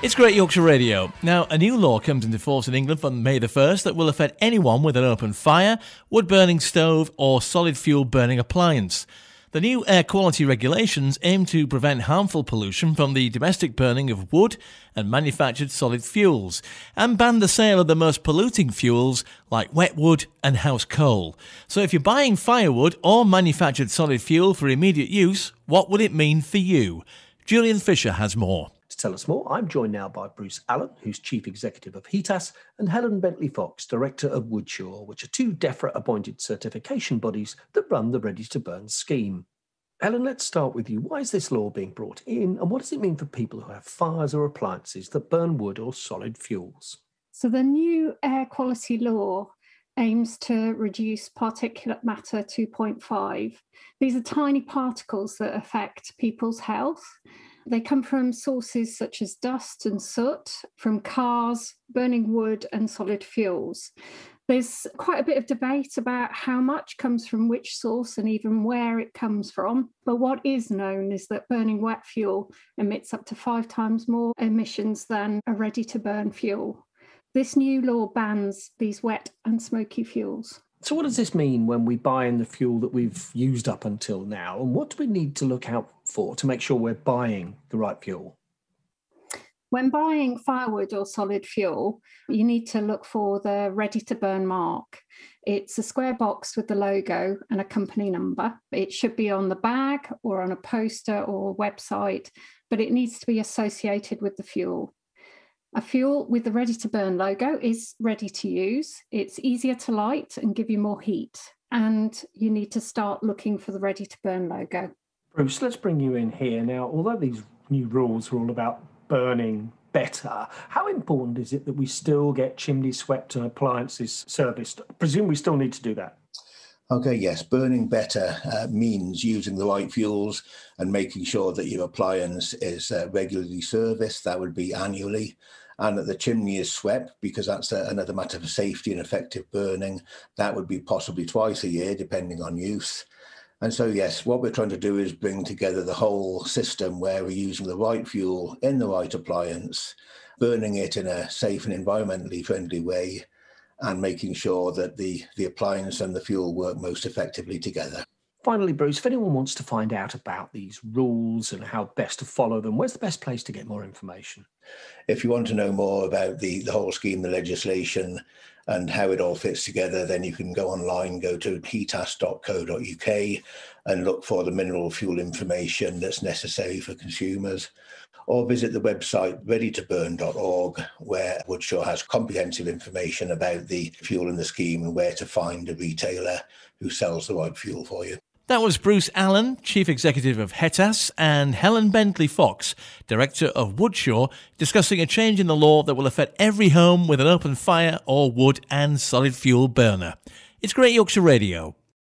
It's Great Yorkshire Radio. Now, a new law comes into force in England from May the 1st that will affect anyone with an open fire, wood-burning stove or solid fuel burning appliance. The new air quality regulations aim to prevent harmful pollution from the domestic burning of wood and manufactured solid fuels, and ban the sale of the most polluting fuels like wet wood and house coal. So if you're buying firewood or manufactured solid fuel for immediate use, what would it mean for you? Julian Fisher has more. To tell us more, I'm joined now by Bruce Allen, who's Chief Executive of HETAS, and Helen Bentley-Fox, Director of Woodsure, which are two DEFRA-appointed certification bodies that run the Ready to Burn scheme. Helen, let's start with you. Why is this law being brought in, and what does it mean for people who have fires or appliances that burn wood or solid fuels? So the new air quality law aims to reduce particulate matter 2.5. These are tiny particles that affect people's health. They come from sources such as dust and soot, from cars, burning wood and solid fuels. There's quite a bit of debate about how much comes from which source and even where it comes from. But what is known is that burning wet fuel emits up to 5 times more emissions than a ready-to-burn fuel. This new law bans these wet and smoky fuels. So what does this mean when we buy in the fuel that we've used up until now? And what do we need to look out for to make sure we're buying the right fuel? When buying firewood or solid fuel, you need to look for the ready-to-burn mark. It's a square box with the logo and a company number. It should be on the bag or on a poster or website, but it needs to be associated with the fuel. A fuel with the ready-to-burn logo is ready to use. It's easier to light and give you more heat. And you need to start looking for the ready-to-burn logo. Bruce, let's bring you in here. Now, although these new rules are all about burning better, how important is it that we still get chimneys swept and appliances serviced? I presume we still need to do that. Okay, yes, burning better means using the right fuels and making sure that your appliance is regularly serviced. That would be annually. And that the chimney is swept, because that's another matter for safety and effective burning. That would be possibly twice a year, depending on use. And so, yes, what we're trying to do is bring together the whole system where we're using the right fuel in the right appliance, burning it in a safe and environmentally friendly way, and making sure that the appliance and the fuel work most effectively together. Finally, Bruce, if anyone wants to find out about these rules and how best to follow them, where's the best place to get more information? If you want to know more about the whole scheme, the legislation, and how it all fits together, then you can go online, go to hetas.co.uk and look for the mineral fuel information that's necessary for consumers. Or visit the website readytoburn.org, where Woodsure has comprehensive information about the fuel in the scheme and where to find a retailer who sells the right fuel for you. That was Bruce Allen, Chief Executive of HETAS, and Helen Bentley-Fox, Director of Woodsure, discussing a change in the law that will affect every home with an open fire or wood and solid fuel burner. It's Great Yorkshire Radio.